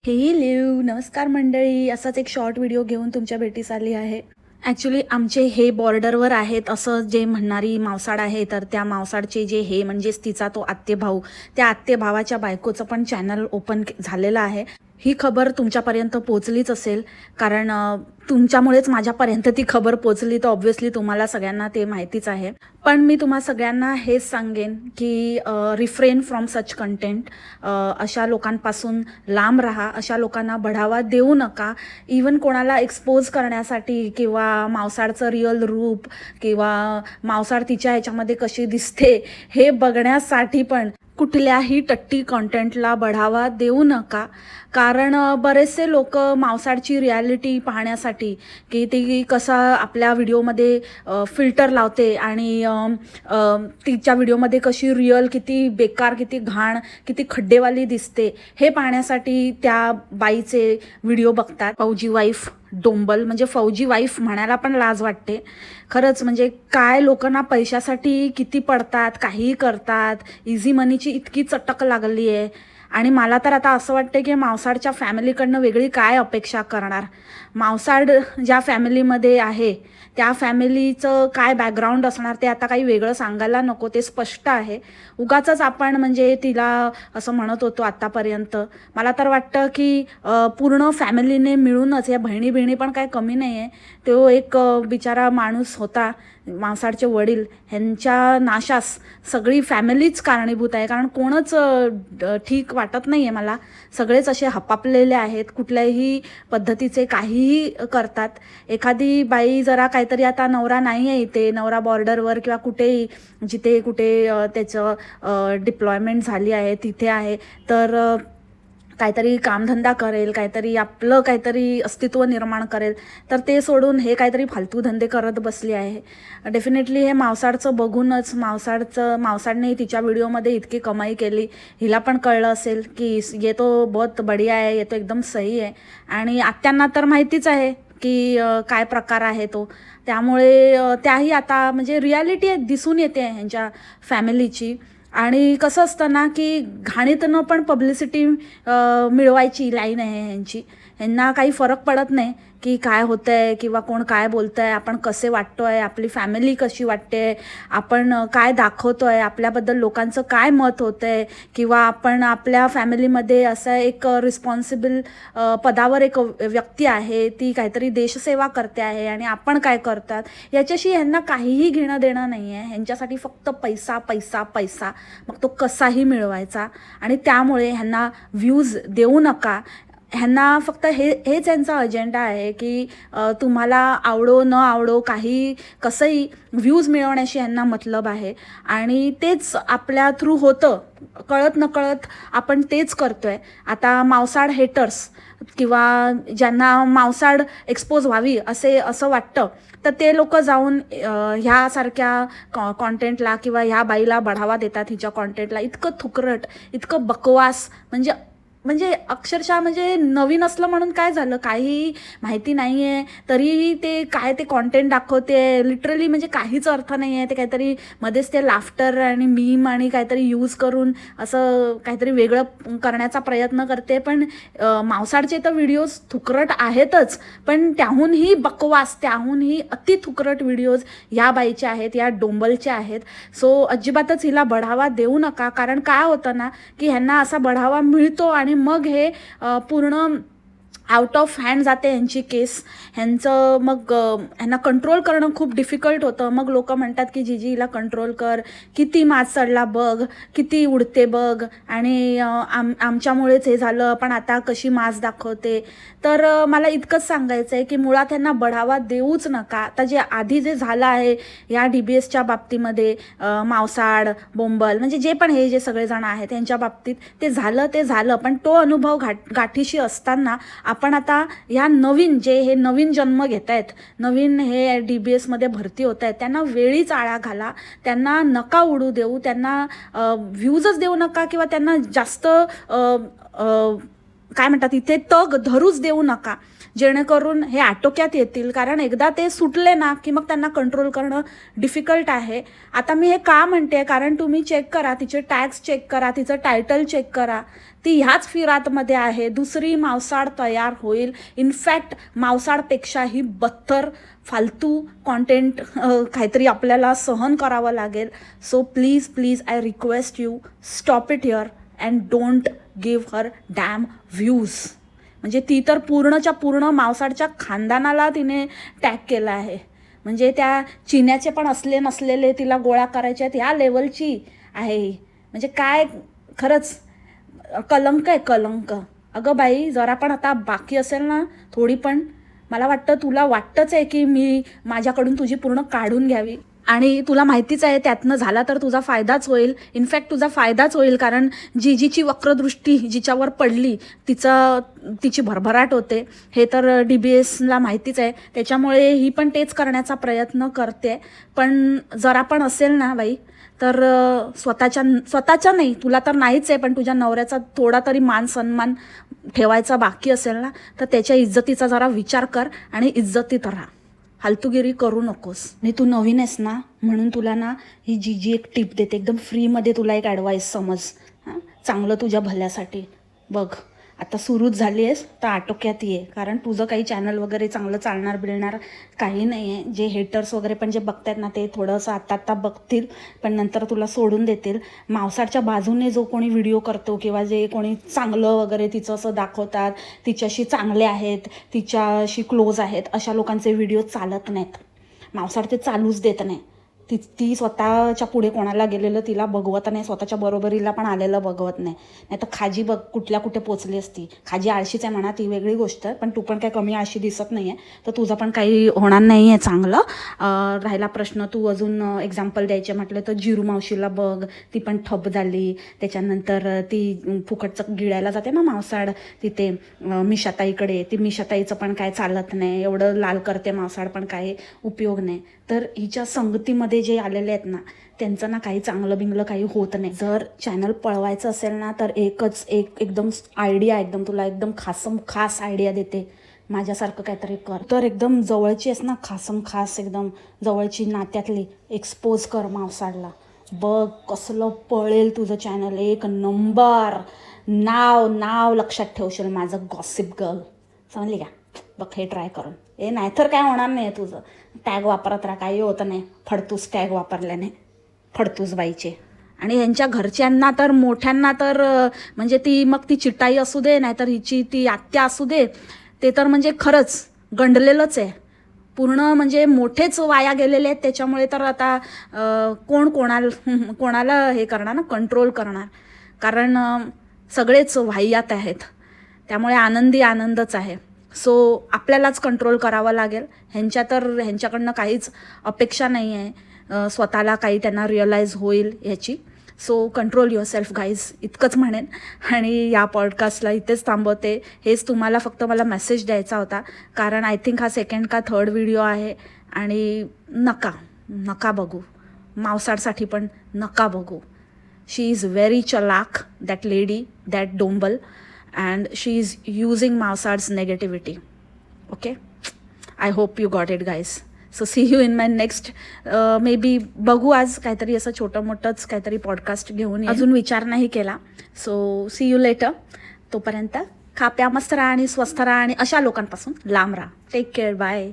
Hello नमस्कार मंडळी, असाच एक शॉर्ट व्हिडिओ घेऊन तुमच्या भेटीस आली आहे. ॲक्च्युली आमचे हे बॉर्डरवर आहेत असं जे म्हणणारी मावसाड आहे, तर त्या मावसाडचे जे हे म्हणजेच तिचा तो आत्तेभाऊ, त्या आत्तेभावाच्या बायकोचं पण चॅनल ओपन झालेलं आहे. ही खबर तुमच्यापर्यंत पोचलीच असेल, कारण तुमच्यामुळेच माझ्यापर्यंत ती खबर पोचली, तर ऑब्व्हियसली तुम्हाला सगळ्यांना ते माहितीच आहे. पण मी तुम्हा सगळ्यांना हेच सांगेन की रिफ्रेन फ्रॉम सच कंटेंट. अशा लोकांपासून लांब राहा, अशा लोकांना बढावा देऊ नका. इवन कोणाला एक्सपोज करण्यासाठी किंवा मावसाडचं रिअल रूप किंवा मावसाड तिच्या ह्याच्यामध्ये कशी दिसते हे बघण्यासाठी पण कुठल्याही टट्टी कॉन्टेंटला बढावा देऊ नका. कारण बरेचसे लोक मावसाडची रिॲलिटी पाहण्यासाठी की ती कसा आपल्या व्हिडिओमध्ये फिल्टर लावते आणि तिच्या व्हिडिओमध्ये कशी रिअल, किती बेकार, किती घाण, किती खड्डेवाली दिसते हे पाहण्यासाठी त्या बाईचे व्हिडिओ बघतात. फौजी वाईफ डोंबल, म्हणजे फौजी वाईफ म्हणायला पण लाज वाटते खरंच. म्हणजे काय लोकांना पैशासाठी किती पडतात, काहीही करतात. इझी मनीची इतकी चटक लागली आहे. आणि मला तर आता असं वाटतं की मावसाडच्या फॅमिलीकडनं वेगळी काय अपेक्षा करणार. मावसाड ज्या फॅमिलीमध्ये आहे त्या फॅमिलीचं काय बॅकग्राऊंड असणार ते आता काही वेगळं सांगायला नको, ते स्पष्ट आहे. उगाचच आपण म्हणजे तिला असं म्हणत होतो आत्तापर्यंत. मला तर वाटतं की पूर्ण फॅमिलीने मिळूनच, या बहिणी पण काय कमी नाही आहे, तो एक बिचारा माणूस होता, मावसाडचे वडील, ह्यांच्या नाशास सगळी फॅमिलीच कारणीभूत आहे. कारण कोणच ठीक वाटत नाही आहे मला. सगळेच असे हपापलेले आहेत, कुठल्याही पद्धतीचे काहीही करतात. एखादी बाई जरा काहीतरी, आता नवरा नाही आहे इथे, नवरा बॉर्डरवर किंवा कुठेही जिथे कुठे त्याचं डिप्लॉयमेंट झाली आहे तिथे आहे, तर काहीतरी कामधंदा करेल, काहीतरी आपलं काहीतरी अस्तित्व निर्माण करेल, तर ते सोडून हे काहीतरी फालतू धंदे करत बसली आहे. डेफिनेटली हे मावसाडचं बघूनच मावसाडने तिच्या व्हिडिओमध्ये इतकी कमाई केली. हिला पण कळलं असेल की ये तो बहुत बढिया आहे, ये तो एकदम सही आहे. आणि आत्यांना तर माहितीच आहे की काय प्रकार आहे तो. त्यामुळे त्याही आता म्हणजे रिॲलिटी दिसून येते ह्यांच्या फॅमिलीची. आणि कसं असतं ना की घाणीतनं पण पब्लिसिटी मिळवायची लाईन आहे ह्यांची. ह्यांना काही फरक पडत नाही की काय होतं आहे किंवा कोण काय बोलतं आहे, आपण कसे वाटतो आहे, आपली फॅमिली कशी वाटते, आपण काय दाखवतो आहे, आपल्याबद्दल लोकांचं काय मत होतं आहे, किंवा आपण आपल्या फॅमिलीमध्ये असं एक रिस्पॉन्सिबल पदावर एक व्यक्ती आहे, ती काहीतरी देशसेवा करते आहे आणि आपण काय करतात याच्याशी ह्यांना काहीही घेणं देणं नाही आहे. ह्यांच्यासाठी फक्त पैसा पैसा पैसा, मग तो कसाही मिळवायचा. आणि त्यामुळे ह्यांना व्ह्यूज देऊ नका. ह्यांना फक्त हेच यांचा अजेंडा आहे की तुम्हाला आवडो न आवडो, काही कसंही व्ह्यूज मिळवण्याशी ह्यांना मतलब आहे. आणि तेच आपल्या थ्रू होतं, कळत नकळत आपण तेच करतोय. आता मावसाड हेटर्स किंवा ज्यांना मावसाड एक्सपोज व्हावी असं वाटतं, तर ते लोक जाऊन ह्यासारख्या कॉन्टेंटला किंवा ह्या बाईला बढावा देतात. हिच्या कॉन्टेंटला इतकं थुकरट, इतकं बकवास, म्हणजे अक्षरशः म्हणजे नवीन असलं म्हणून काय झालं, काही माहिती नाही आहे तरीही ते काय ते कॉन्टेंट दाखवते. लिटरली म्हणजे काहीच अर्थ नाही आहे. ते काहीतरी मध्येच ते लाफ्टर आणि मीम आणि काहीतरी यूज करून असं काहीतरी वेगळं करण्याचा प्रयत्न करते. पण मावसाडचे तर व्हिडिओज थुकरट आहेतच, पण त्याहूनही बकवास, त्याहूनही अति थुकरट व्हिडिओज या बाईचे आहेत, या डोंबलचे आहेत. सो अजिबातच हिला बढावा देऊ नका. कारण काय होतं ना की ह्यांना असा बढावा मिळतो आणि मग हे पूर्ण आउट ऑफ हँड जाते ह्यांची केस. ह्यांचं मग ह्यांना कंट्रोल करणं खूप डिफिकल्ट होतं. मग लोक म्हणतात की जीजी हिला कंट्रोल कर, किती माज चढला बघ, किती उडते बघ, आणि आमच्यामुळेच हे झालं, पण आता कशी माज दाखवते. तर मला इतकंच सांगायचं आहे की मुळात ह्यांना बढावा देऊच नका. आता आधी जे झालं आहे या DBSच्या बाबतीमध्ये, मावसाड, बोंबल, म्हणजे जे पण हे जे सगळेजण आहेत त्यांच्या बाबतीत ते झालं. पण तो अनुभव गाठीशी असताना आपण आता ह्या नवीन हे नवीन जन्म घेत आहेत, नवीन हे DBSमध्ये भरती होत आहेत, त्यांना वेळीच आळा घाला. त्यांना नका उडू देऊ, त्यांना व्ह्यूजच देऊ नका किंवा त्यांना जास्त काय म्हणतात इथे तग धरूच देऊ नका, जेणेकरून हे आटोक्यात येतील. कारण एकदा ते सुटले ना की मग त्यांना कंट्रोल करणं डिफिकल्ट आहे. आता मी हे का म्हणते, कारण तुम्ही चेक करा, तिचे टॅग्स चेक करा, तिचं टायटल चेक करा, ती ह्याच फिरातमध्ये आहे. दुसरी मावसाड तयार होईल. इनफॅक्ट मावसाडपेक्षाही बत्तर फालतू कॉन्टेंट काहीतरी आपल्याला सहन करावं लागेल. So please please I request you, stop it here and don't give her dam views. म्हणजे ती तर पूर्णच्या पूर्ण मावसाडच्या खानदानाला तिने टॅग केला आहे. म्हणजे त्या चिन्याचे पण असले नसलेले तिला गोळा करायचे आहेत ह्या लेवलची आहे ही. म्हणजे काय खरंच कलंक आहे, कलंक. अगं बाई, जरा पण आता बाकी असेल ना थोडी पण, मला वाटतं तुला वाटतंच आहे की मी माझ्याकडून तुझी पूर्ण काढून घ्यावी. आणि तुला माहितीच आहे त्यातनं झाला तर तुझा फायदाच होईल. इनफॅक्ट तुझा फायदाच होईल, कारण जिची वक्रदृष्टी जिच्यावर पडली तिची भरभराट होते. हे तर DBSला माहितीच आहे. त्याच्यामुळे ही पण तेच करण्याचा प्रयत्न करते. पण जरा पण असेल ना बाई तर स्वतःच्या नाही, तुला तर नाहीच आहे, पण तुझ्या नवऱ्याचा थोडा तरी मान सन्मान ठेवायचा बाकी असेल ना तर त्याच्या इज्जतीचा जरा विचार कर आणि इज्जतीत राहा. फालतूगिरी करू नकोस. आणि तू नवीन आहेस ना म्हणून तुला ना ही जी एक टिप देते एकदम फ्रीमध्ये, तुला एक ॲडवाईस समज. हां, चांगलं तुझ्या भल्यासाठी बघ. आता सुरूच झाली आहेस तर आटोक्यात ये, कारण तुझं काही चॅनल वगैरे चांगलं चालणार बिलणार काही नाही आहे. जे हेटर्स वगैरे पण जे बघतायत ना ते थोडंसं आत्ता बघतील, पण नंतर तुला सोडून देतील. मावसाडच्या बाजूने जो कोणी व्हिडिओ करतो किंवा जे कोणी चांगलं वगैरे तिचं असं दाखवतात, तिच्याशी चांगले आहेत, तिच्याशी क्लोज आहेत, अशा लोकांचे व्हिडिओ चालत नाहीत. मावसाड ते चालूच देत नाही. ती स्वतःच्या पुढे कोणाला गेलेलं तिला बघवत नाही, स्वतःच्या बरोबरीला पण आलेलं बघवत नाही. नाही तर खाजी बघ कुठे पोचली असती. खाजी आळशीच आहे म्हणा, ती वेगळी गोष्ट आहे, पण तू पण काही कमी आळशी दिसत नाही आहे, तर तुझं पण काही होणार नाही आहे चांगलं. राहिला प्रश्न, तू अजून एक्झाम्पल द्यायचे म्हटलं तर जिरू मावशीला बघ, ती पण ठप झाली. त्याच्यानंतर ती फुकटचं गिळायला जाते ना मावसाड तिथे मिशाताईकडे, ती मिशाताईचं पण काय चालत नाही, एवढं लाल करते मावसाड पण काही उपयोग नाही. तर हिच्या संगतीमध्ये जे आलेले आहेत ना त्यांचं ना काही चांगलं बिंगलं काही होत नाही. जर चॅनल पळवायचं असेल ना तर एकदम आयडिया, एकदम तुला एकदम खास आयडिया देते. माझ्यासारखं काहीतरी कर. तर एकदम जवळची आहेस ना, खास एकदम जवळची नात्यातली, एक्सपोज कर मावसाडला. बघ कसलं पळेल तुझं चॅनल, एक नंबर. नाव लक्षात ठेवशील माझं, गॉसिप गर्ल. समजली का? बघ हे ट्राय करून. नाहीतर काय होणार नाही तुझं. टॅग वापरत राहा, काही होतं नाही. फडतूस टॅग वापरल्याने, फडतूस बाईचे. आणि यांच्या घरच्यांना तर मोठ्यांना तर म्हणजे ती चिटाई असू दे नाहीतर हिची ती आत्या असू दे, ते तर म्हणजे खरंच गंडलेलंच आहे पूर्ण. म्हणजे मोठेच वाया गेलेले आहेत. त्याच्यामुळे तर आता कोणाला हे करणार ना, कंट्रोल करणार. कारण सगळेच वाह्यात आहेत. त्यामुळे आनंदच आहे. सो आपल्यालाच कंट्रोल करावं लागेल. ह्यांच्याकडनं काहीच अपेक्षा नाही आहे स्वतःला काही त्यांना रिअलाईज होईल ह्याची. So control your self guys, इतकंच म्हणेन. आणि या पॉडकास्टला इथेच थांबवते. हेच तुम्हाला फक्त मला मेसेज द्यायचा होता, कारण आय थिंक हा 2nd का 3rd व्हिडिओ आहे. आणि नका बघू, मावसाडसाठी पण नका बघू. शी इज व्हेरी चलाक, दॅट लेडी, दॅट डोंबल, and she is using Mausad's negativity. Okay, I hope you got it guys. So see you in my next maybe बघू आज काहीतरी असं छोटं मोठंच काहीतरी पॉडकास्ट घेऊन, अजून विचार नाही केला. So see you later. तोपर्यंत खा प्या मस्त राहा आणि स्वस्थ राहा आणि अशा लोकांपासून लांब राहा. Take care, bye.